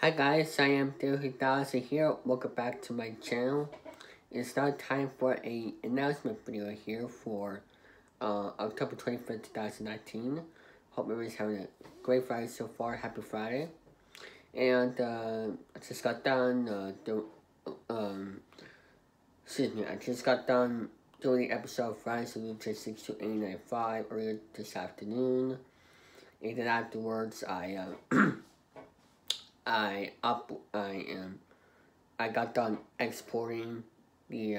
Hi guys, I am Theo3000 here. Welcome back to my channel. It's now time for a announcement video here for October 25th, 2019. Hope everyone's having a great Friday so far. Happy Friday. And I just got done I just got done doing the episode of Friday Solution 62895 earlier this afternoon. And then afterwards I got done exporting the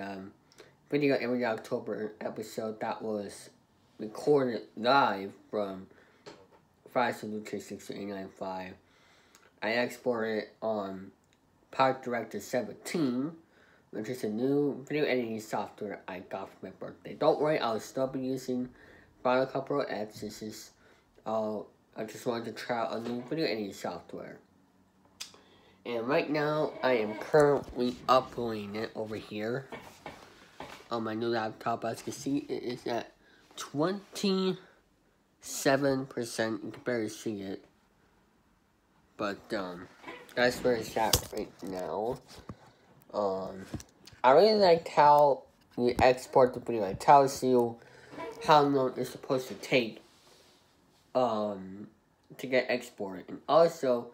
video every October episode that was recorded live from Friday Solution 62895. I exported it on PowerDirector 17, which is a new video editing software I got for my birthday. Don't worry, I'll still be using Final Cut Pro X. This is I just wanted to try out a new video editing software. And right now, I am currently uploading it over here on my new laptop. As you can see, it is at 27%. You can barely see it. But, that's where it's at right now. I really liked how you export the video. It tells you how long it's supposed to take, to get exported. And also,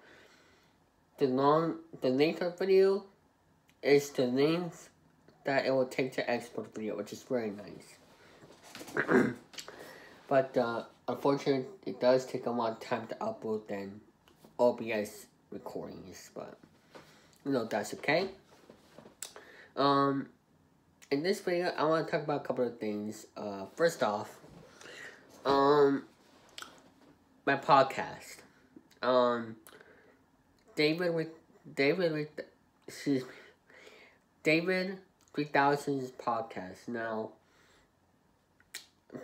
the length of video is the length that it will take to export the video, which is very nice. But unfortunately, it does take a lot of time to upload than OBS recordings, but that's okay. In this video, I want to talk about a couple of things. First off, my podcast. David 3000's podcast. Now,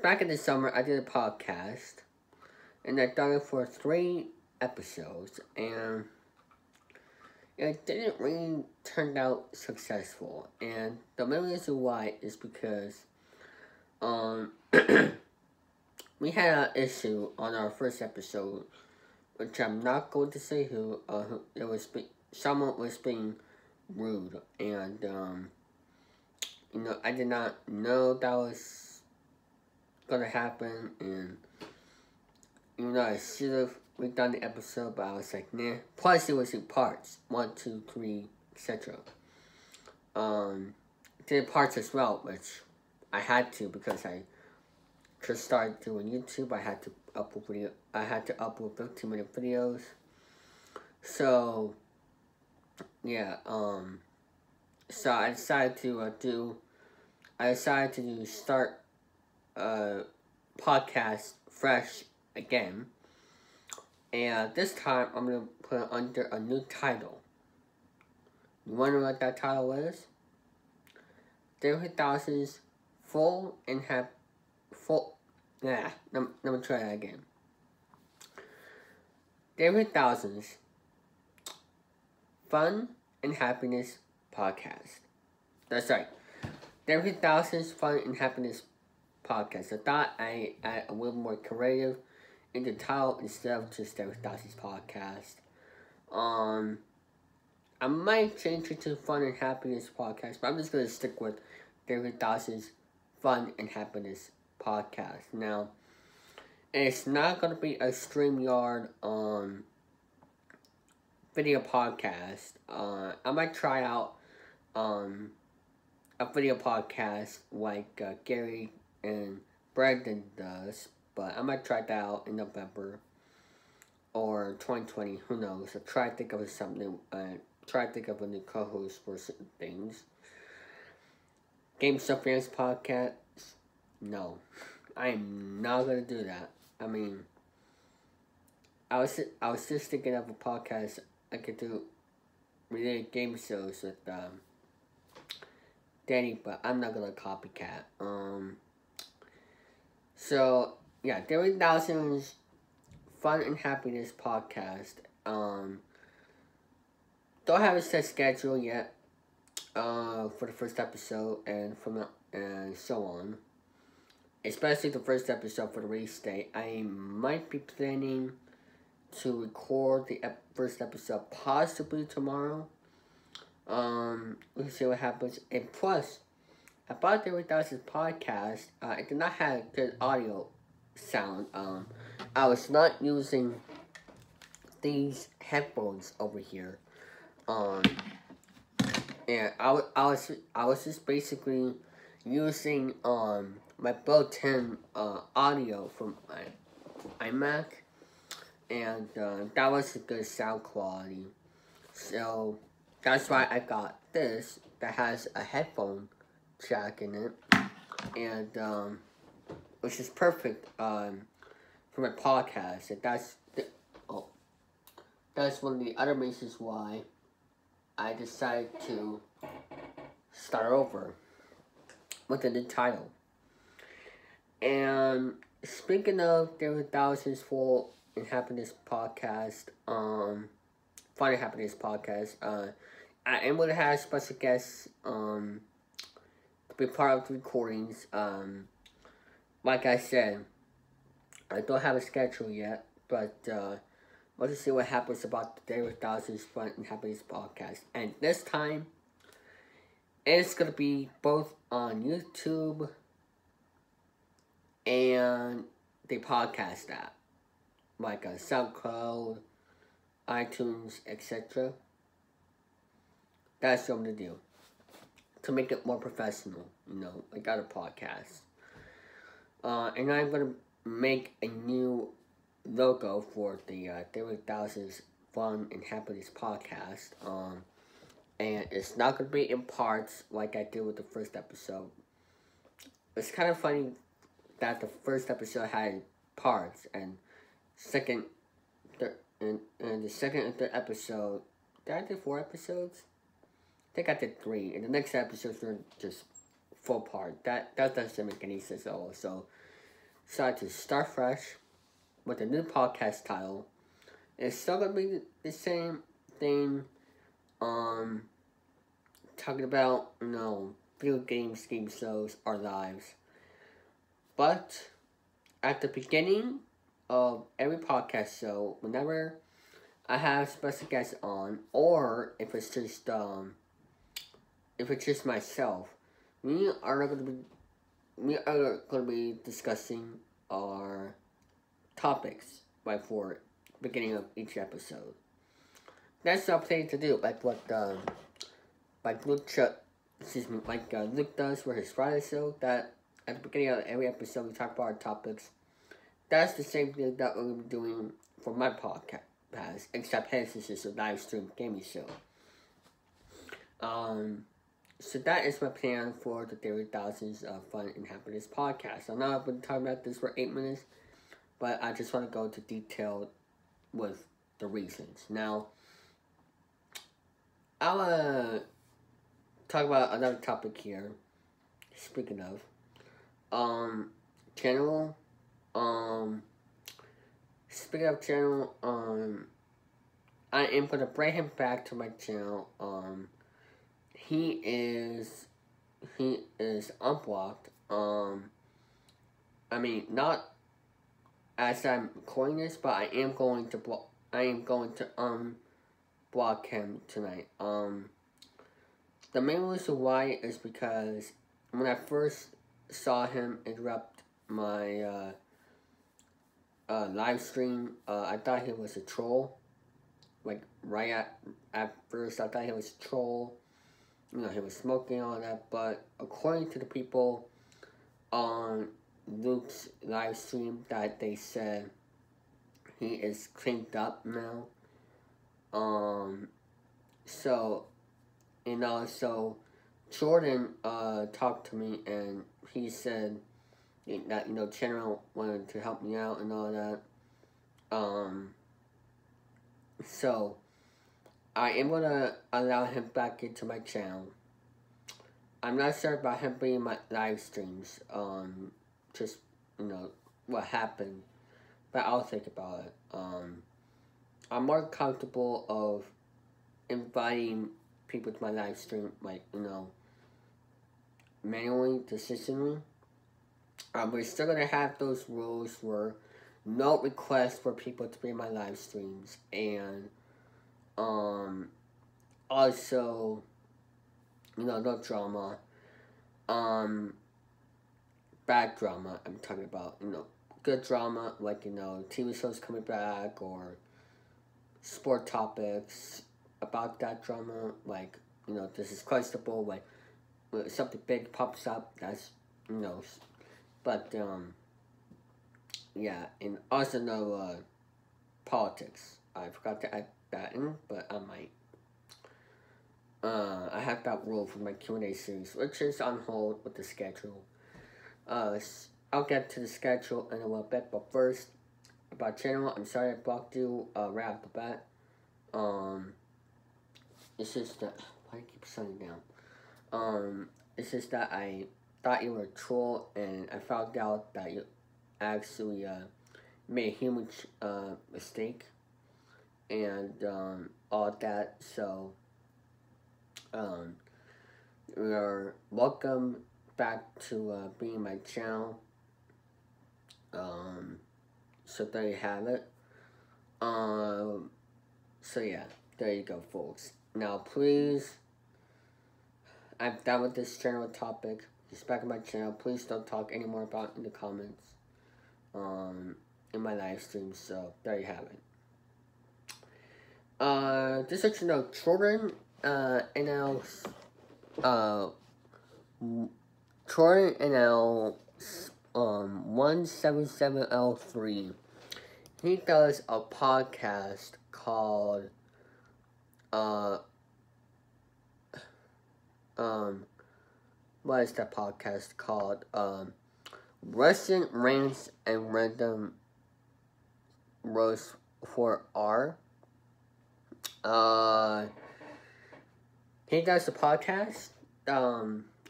back in the summer, I did a podcast, and I done it for 3 episodes, and it didn't really turn out successful. And the main reason why is because, we had an issue on our first episode, which I'm not going to say who. Someone was being rude, and I did not know that was gonna happen, and I should have redone the episode, but I was like, nah. Plus, it was in parts 1, 2, 3, etc. Did parts as well, which I had to because I just started doing YouTube. I had to upload 15-minute videos. So yeah, so I decided to start podcast fresh again. And this time I'm gonna put it under a new title. You wonder what that title is? Theo3000's let me try that again. Theo3000's Fun and Happiness Podcast. That's right. Theo3000's Fun and Happiness Podcast. I thought I add a little more creative in the title instead of just Theo3000's Podcast. I might change it to Fun and Happiness Podcast, but I'm just going to stick with Theo3000's Fun and Happiness Podcast. Now, it's not going to be a StreamYard video podcast. I might try out a video podcast like Gary and Brandon does, but I might try that out in November or 2020. Who knows? I'll try to think of something. Try to think of a new co-host for certain things. Game Stuff Fans podcast. No, I am not gonna do that. I mean, I was just thinking of a podcast I could do related game shows with Danny, but I'm not gonna copycat. So yeah, Theo3000's Fun and Happiness Podcast. Don't have a set schedule yet. For the first episode and so on. Especially the first episode for the release date. I might be planning to record the first episode possibly tomorrow. We'll see what happens. And plus, about the Without podcast, it did not have good audio sound. I was not using these headphones over here. And I was just basically using my built-in audio from my iMac, and that was a good sound quality. So that's why I got this that has a headphone jack in it, and which is perfect for my podcast. And that's one of the other reasons why I decided to start over with a new title. And speaking of David Thousands for Happiness podcast, Finding Happiness podcast, I am going to have special guests to be part of the recordings. Like I said, I don't have a schedule yet, but we'll just see what happens about the David Thousands Fun and Happiness podcast. And this time, it's going to be both on YouTube and the podcast app, like SoundCloud, iTunes, etc. That's what I'm going to do to make it more professional, like other podcasts. And I'm going to make a new logo for the David Thousands Fun and Happiness podcast. And it's not going to be in parts like I did with the first episode. It's kind of funny that the first episode had parts, and the second and third episode, did I do 4 episodes? I think I did 3, and the next episodes were just full part. That doesn't make any sense at all. So, decided to start fresh with a new podcast title. It's still gonna be the same thing. Talking about video games, game shows, our lives. But at the beginning of every podcast show, whenever I have special guests on, or if it's just myself, we are going to be discussing our topics right for beginning of each episode. That's what I'm planning to do, like what Luke does for his Friday show. That at the beginning of every episode we talk about our topics. That's the same thing that we're going to be doing for my podcast, except his is just a live stream gaming show. So that is my plan for the David Thousands Fun and Happiness podcast. I know I've been talking about this for 8 minutes, but I just want to go into detail with the reasons. Now, I want to talk about another topic here. Speaking of, channel. Speaking of channel, I am gonna bring him back to my channel. He is unblocked. I mean, not as I'm recording this, but I am going to unblock him tonight. The main reason why is because when I first saw him interrupt my live stream, I thought he was a troll. Like, right at first, I thought he was a troll. He was smoking and all that. But according to the people on Luke's live stream, that they said he is cleaned up now. So Jordan talked to me, and he said that channel wanted to help me out and all that. So I am gonna allow him back into my channel. I'm not sure about him being in my live streams. Just what happened, but I'll think about it. I'm more comfortable of inviting people to my live stream, like manually, decisionally. We're still gonna have those rules where no requests for people to be in my live streams, and also, no drama, bad drama. I'm talking about, good drama, like, TV shows coming back, or sport topics about that drama, like, this is questionable, like, when something big pops up, that's, but, yeah, and also no, politics. I forgot to add that in, but I might. I have that rule for my Q&A series, which is on hold with the schedule. I'll get to the schedule in a little bit, but first, about channel, I'm sorry I blocked you, right off the bat. It's just that, why do I keep shutting down? It's just that I thought you were a troll, and I found out that you actually, made a huge, mistake, and, all that, so, you're welcome back to, being my channel. So there you have it. So yeah, there you go, folks. Now, please, I'm done with this general topic. Just back on my channel. Please don't talk anymore about it in the comments. In my live stream. So there you have it. Just let you know, children, NL, Jordan NL, 177L3. He does a podcast called, what is that podcast called? Russian Rants and Random Roast for R. He does a podcast,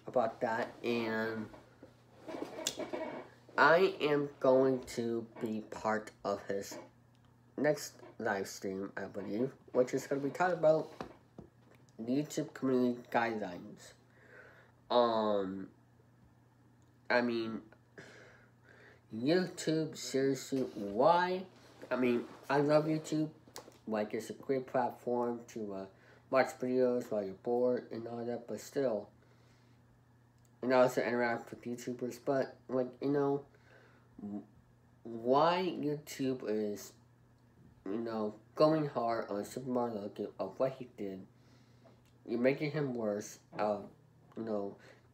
about that, and I am going to be part of his next live stream, I believe, which is going to be talking about YouTube community guidelines. I mean, YouTube, seriously, why? I mean, I love YouTube. Like, it's a great platform to watch videos while you're bored and all that, but still, and also interact with YouTubers, but, like, why YouTube is, going hard on Super Mario Logan of what he did, you're making him worse,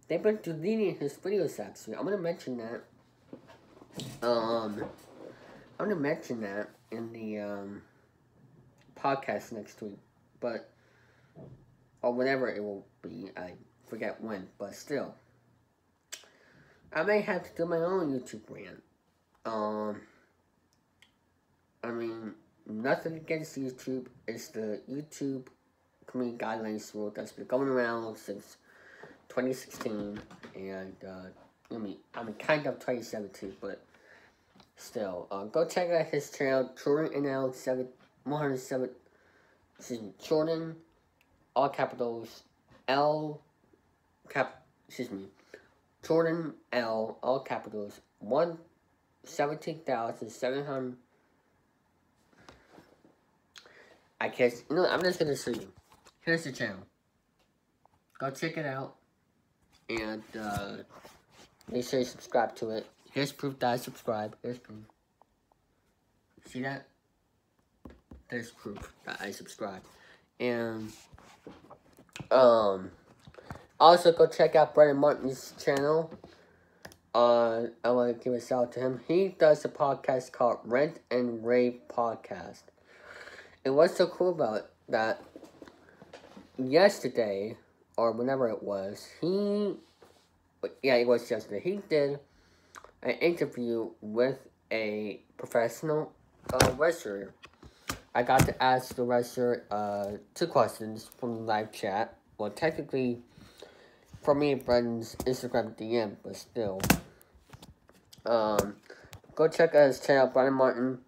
they've been deleting his videos, actually. I'm gonna mention that, in the, podcast next week, but, or whenever it will be, I forget when, but still, I may have to do my own YouTube rant. I mean, nothing against YouTube. It's the YouTube community guidelines rule that's been going around since 2016, and, kind of 2017, but still, go check out his channel, Jordan NL 107, Jordan, all capitals, Jordan L, all capitals, 117,700. I guess, I'm just gonna show you. Here's the channel. Go check it out. And, make sure you subscribe to it. Here's proof that I subscribe. Here's proof. See that? There's proof that I subscribe. And, also go check out Brendan Martin's channel. I want to give a shout out to him. He does a podcast called Rent and Rave Podcast. And what's so cool about that, yesterday, or whenever it was, it was yesterday, he did an interview with a professional wrestler. I got to ask the wrestler 2 questions from the live chat. Well, technically, for me and Brendan's Instagram DM, but still. Go check out his channel, Brendan Martin.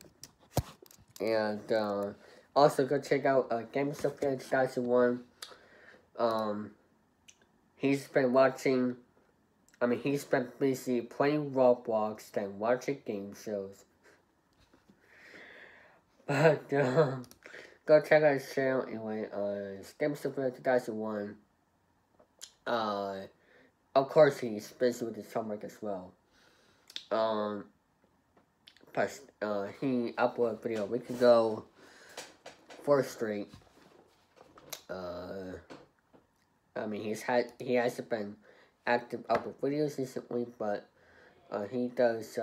And also go check out Game Stuff Games 2001. He's been busy playing Roblox than watching game shows. But, go check out his channel anyway. Games of 2001. Of course, he's busy with his homework as well. Plus, he uploaded a video a week ago, 4th Street. I mean, he hasn't been active up with videos recently, but he does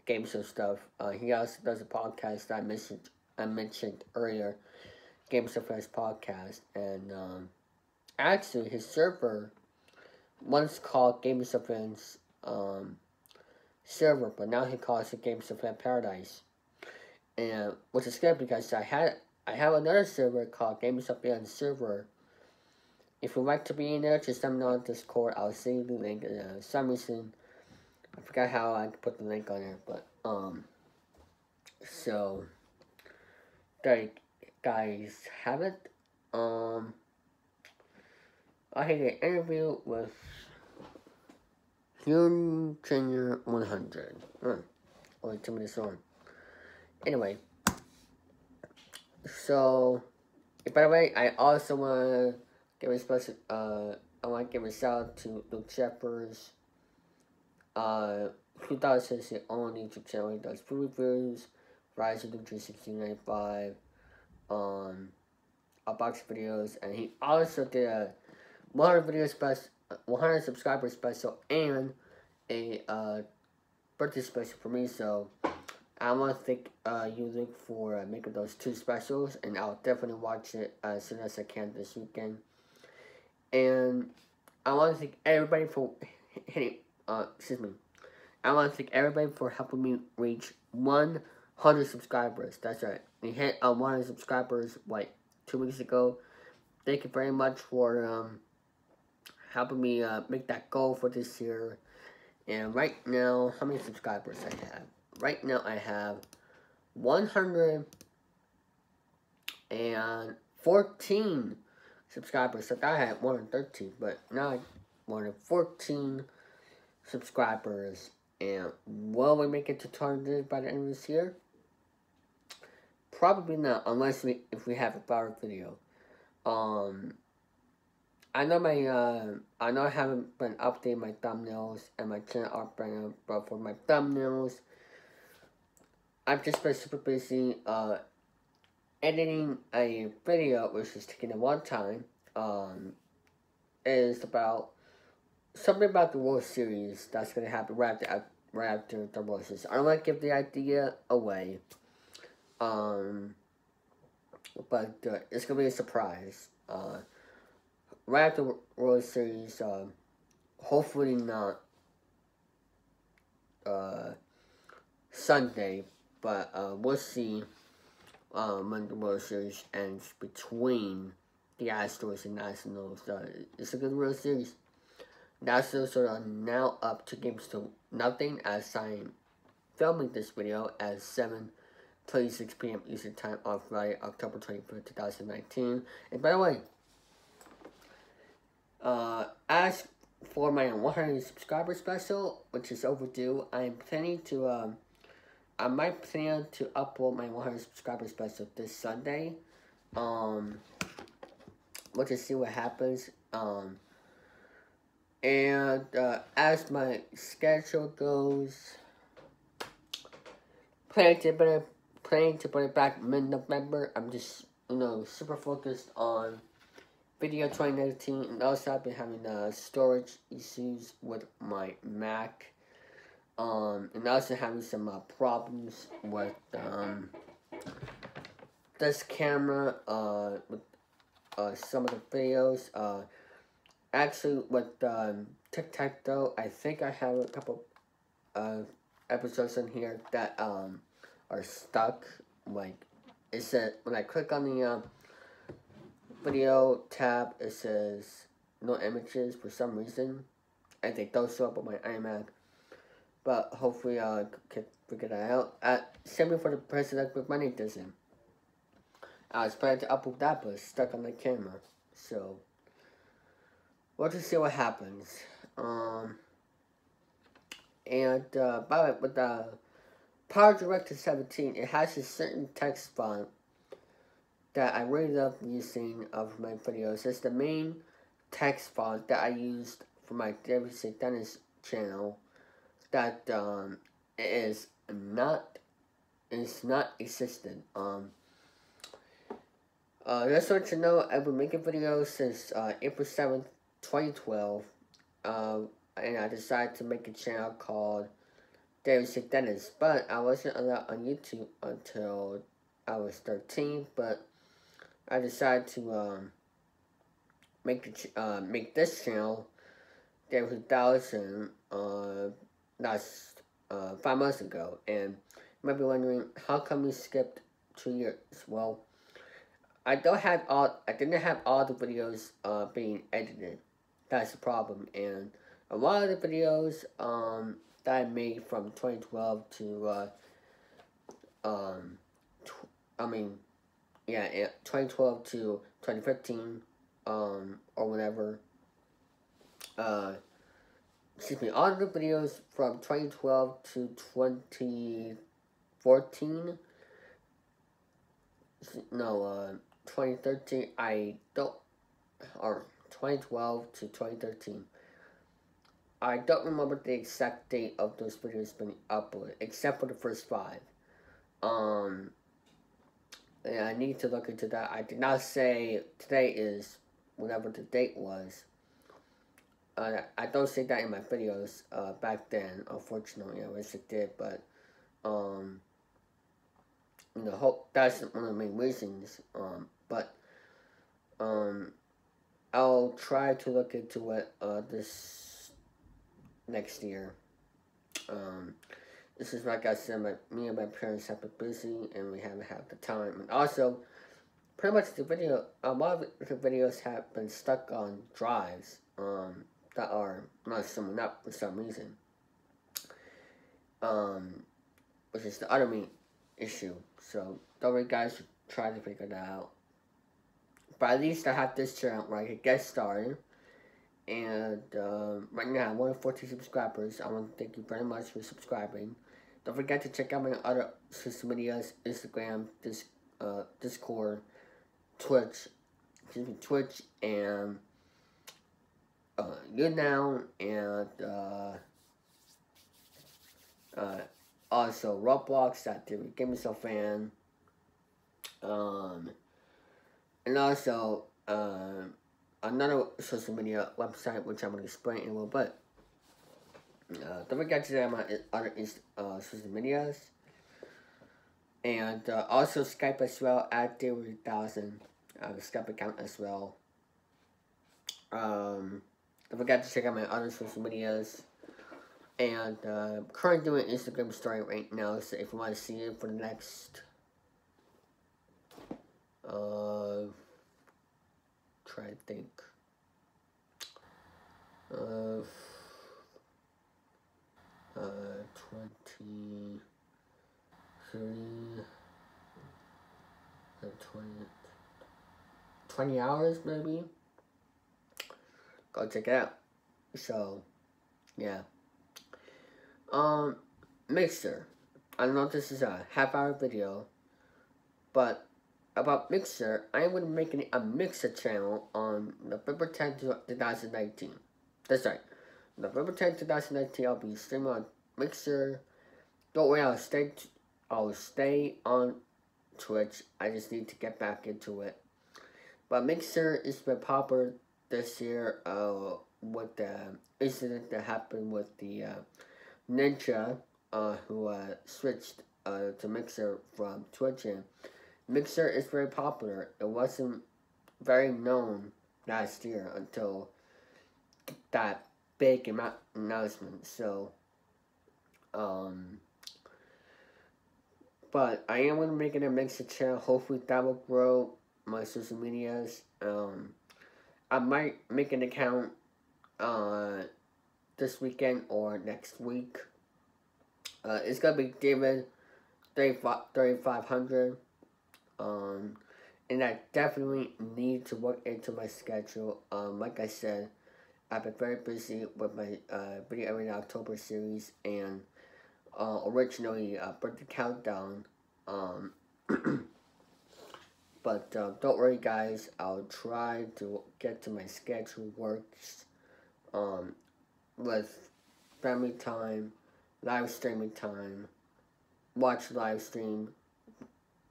game show stuff. He also does a podcast that I mentioned earlier, Game Show Fans podcast, and actually his server once called Game Show Fans server, but now he calls it Game Show Fan Paradise, and which is good because I have another server called Game Show Fans server. If you'd like to be in there, just let me know on Discord. I'll send you the link. Some reason I forgot how I could put the link on there, but so there you guys have it. I had an interview with June Junior 100. Only 2 minutes on. Anyway, so by the way, I also want to give a special. I want to give a shout out to Luke Shepherds. Who does his own YouTube channel. He does food reviews, Rise of Luke 1695, unboxing videos, and he also did a 100 subscriber special and a birthday special for me. So I want to thank you, Luke, for making those 2 specials, and I'll definitely watch it as soon as I can this weekend. And I want to thank everybody for hitting. I want to thank everybody for helping me reach 100 subscribers. That's right. We hit 100 subscribers like 2 weeks ago. Thank you very much for helping me make that goal for this year. And right now, how many subscribers I have? Right now, I have 114 subscribers. So I had 113, but now I have 114 subscribers. And will we make it to 200 by the end of this year? Probably not, unless if we have a better video. I know I haven't been updating my thumbnails and my channel art banner, but for my thumbnails, I've just been super busy editing a video, which is taking a long time. Is about something about the World Series that's gonna happen right after the World Series. I don't want to give the idea away, but it's gonna be a surprise. Right after the World Series, hopefully not Sunday, but we'll see when the World Series ends between the Astros and Nationals. It's a good World Series. Nationals are now up 2 games to nothing as I'm filming this video at 7:26 p.m. Eastern Time on Friday, October 25th, 2019. And by the way, as for my 100 subscriber special, which is overdue, I'm planning to, I might plan to upload my 100 subscriber special this Sunday. We'll just see what happens. And as my schedule goes, planning to put it back mid-November. I'm just, super focused on video 2019, and also I've been having storage issues with my Mac, and also having some problems with this camera, with some of the videos. Actually, with Tic-Tac-Toe, I think I have a couple episodes in here that are stuck. Like, it said, when I click on the video tab, it says no images for some reason. I think those show up on my iMac. But hopefully I can figure that out. Same for the President with money doesn't. I was planning to upload that, but it's stuck on the camera. So we'll just see what happens. And by the way, with PowerDirector 17, it has a certain text font that I really love using of my videos. It's the main text font that I used for my David St. Dennis channel that is not existent. Just to let you know, I've been making videos since April 7th, 2012. And I decided to make a channel called David St. Dennis, but I wasn't allowed on YouTube until I was 13. But I decided to make this channel, David 2000, last 5 months ago. And you might be wondering, how come we skipped 2 years? Well, I didn't have all the videos being edited. That's the problem. And a lot of the videos that I made from 2012 to 2012 to 2015 or whatever. Excuse me. All of the videos from 2012 to 2014. No, 2013. Or 2012 to 2013. I don't remember the exact date of those videos being uploaded, except for the first 5. And I need to look into that. I did not say today is whatever the date was. I don't say that in my videos back then, unfortunately. I wish it did, but that's one of the main reasons. I'll try to look into it this next year. This is like I said, me and my parents have been busy and we haven't had the time. And also, pretty much a lot of the videos have been stuck on drives that are not summing up for some reason. Which is the other main issue. So, don't worry guys, try to figure that out. But at least I have this channel where I can get started. And right now, I have 114 subscribers. I want to thank you very much for subscribing. Don't forget to check out my other social medias: Instagram, Discord, Twitch, and YouNow, and also Roblox. That did Give Me Some Fan. And also another social media website, which I'm going to explain in a little bit. Don't forget to check out my other social medias. And also Skype as well, at David1000. I have a Skype account as well. Don't forget to check out my other social medias. And currently doing an Instagram story right now, so if you want to see it for the next try to think 20, 30, 20 hours maybe. Go check it out. So yeah. Mixer. I know this is a half-hour video, but about Mixer, I am going to be making a Mixer channel on November 10th, 2019. That's right. November 10th, 2019, I'll be streaming on Mixer. Don't worry, I'll stay on Twitch. I just need to get back into it. But Mixer has been popular this year with the incident that happened with the Ninja who switched to Mixer from Twitch. And Mixer is very popular. It wasn't very known last year until that big announcement. So, but I am going to make it a Mixer channel. Hopefully that will grow my social medias. I might make an account this weekend or next week. It's going to be David 3500. And I definitely need to work into my schedule. Like I said, I've been very busy with my Video Every October series, and originally Birthday Countdown. But don't worry, guys. I'll try to get to my schedule works with family time, live streaming time, watch live stream,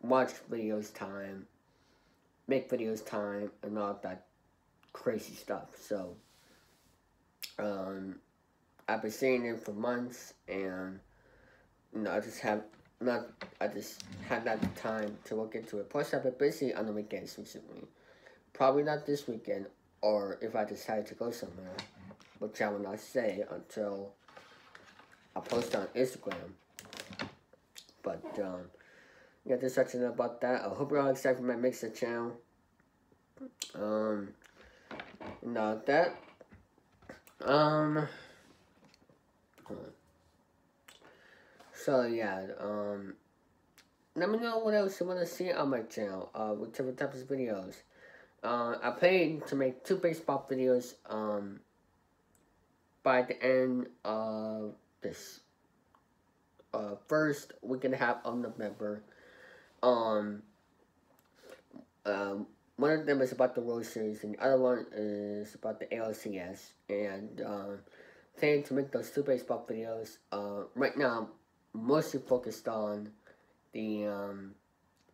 watch videos time, make videos time, and all that crazy stuff. So, I've been saying it for months, and I just have not. I just had not the time to look into it. Plus, I've been busy on the weekends recently. Probably not this weekend, or if I decide to go somewhere, which I will not say until I post on Instagram. But yeah, just touching about that. I hope you're all excited for my Mixer channel. That. So yeah, let me know what else you want to see on my channel, whichever types of videos. I plan to make 2 baseball videos, by the end of this, first week and a half of November. One of them is about the World Series, and the other one is about the ALCS, and, planning to make those 2 baseball videos. Right now, I'm mostly focused on the,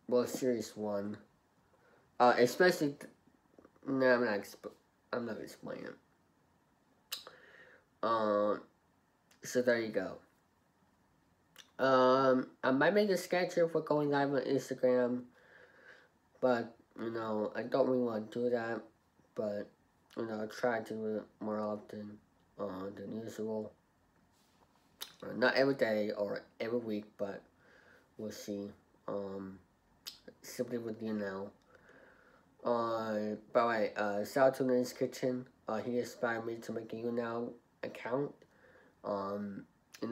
World Series one, especially, no, I'm not explaining it. So there you go. I might make a schedule for going live on Instagram, but, I don't really want to do that, but, I'll try to do it more often, than usual. Not every day or every week, but we'll see. Simply with you now. By the way, shout out to Ninja's Kitchen. He inspired me to make a YouNow account. And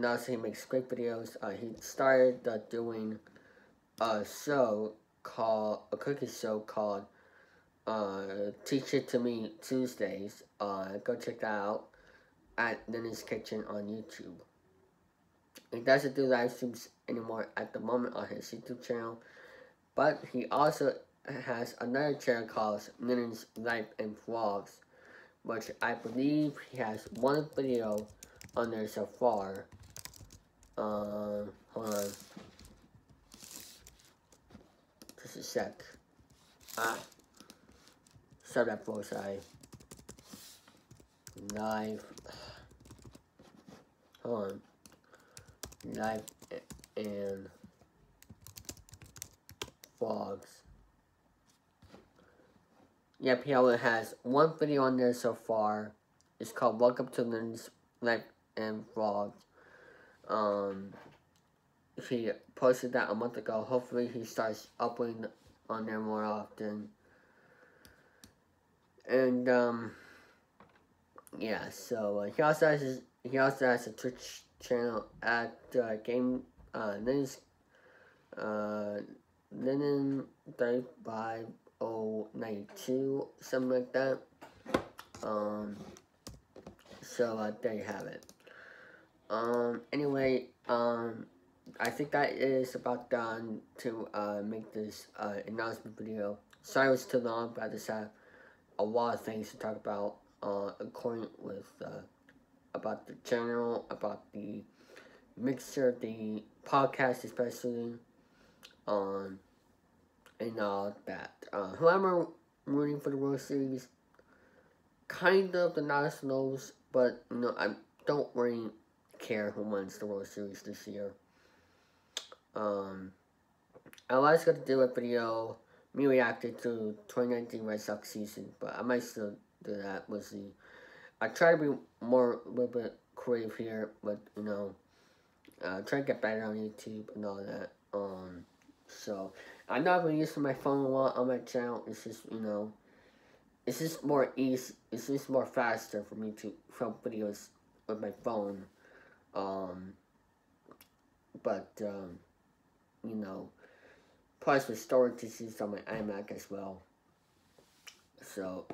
also he makes great videos. He started doing a cooking show called Teach It To Me Tuesdays. Go check that out at Ninja's Kitchen on YouTube. He doesn't do live streams anymore at the moment on his YouTube channel, but he also has another channel called Ninja's Life and Vlogs, which I believe he has 1 video on there so far. Hold on. Just a sec. Sorry that voice, live. Hold on. Live and vlogs. Yep, he only has 1 video on there so far. It's called Welcome to Ninja's Life and Vlogs. He posted that a month ago. Hopefully he starts uploading on there more often. And yeah, so he also has a Twitch channel at Ninja's Linen 35092, something like that. So there you have it. Anyway, I think that is about done to make this announcement video. Sorry it was too long, but I just have a lot of things to talk about, according with about the channel, about the Mixer, the podcast especially, and all that. Who am I rooting for the World Series? Kind of the Nationals, but I don't really care who wins the World Series this year. I was going to do a video, me reacting to 2019 Red Sox season, but I might still do that. We'll see. I try to be a little bit creative here, but, try to get better on YouTube and all that. So, I'm not really using my phone a lot on my channel. It's just, it's just more easy. It's just more faster for me to film videos with my phone. But, plus with storage issues on my iMac as well. So,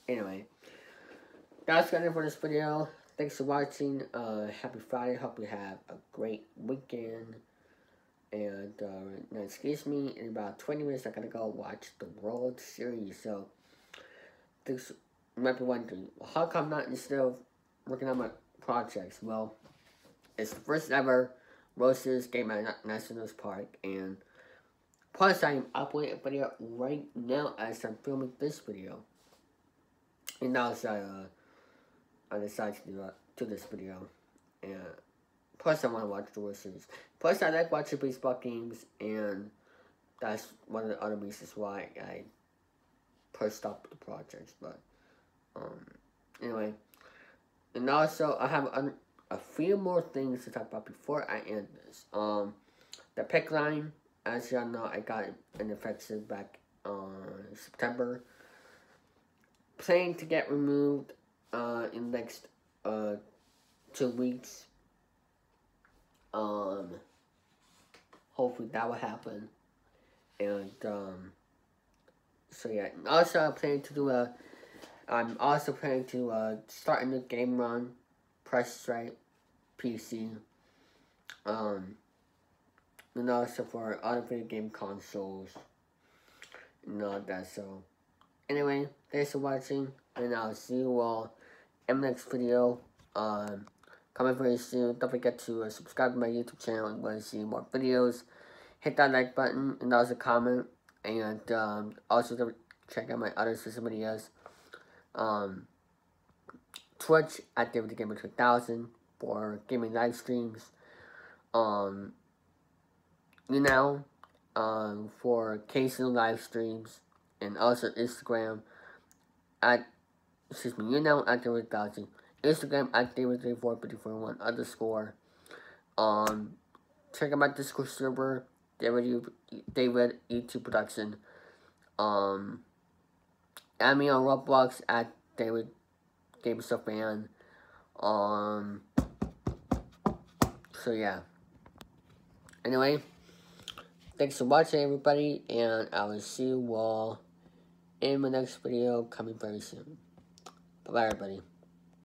anyway, that's it for this video. thanks for watching. Happy Friday. Hope you have a great weekend. And now, excuse me, in about 20 minutes, I gotta go watch the World Series. So, this might be wondering, how come I'm not still working on my projects? Well, it's the first ever World Series game at Nationals Park, and plus I am uploading a video right now as I'm filming this video. And also, I decided to do this video, and plus I want to watch the World Series. Plus I like watching baseball games, and that's one of the other reasons why I pushed up the projects. But anyway, and also I have a few more things to talk about before I end this. The pick line, as y'all know, I got an infection back September. Planning to get removed in the next 2 weeks. Hopefully that will happen. And so yeah. Also, I'm also planning to start a new game run, Press Strike PC. And also for other video game consoles and all that. So anyway, thanks for watching, and I'll see you all in the next video. Coming very soon. Don't forget to subscribe to my YouTube channel if you want to see more videos. Hit that like button and also comment. And also check out my other social medias. Twitch at DavidTheGamer2000 for gaming live streams. For occasional live streams. And also Instagram at David2000. Instagram at David34541_. Check out my Discord server, David YouTube Production. Add me on Roblox at David GameStuffFan. So yeah. Anyway, thanks for watching, everybody, and I will see you all in my next video coming very soon. Bye-bye, everybody.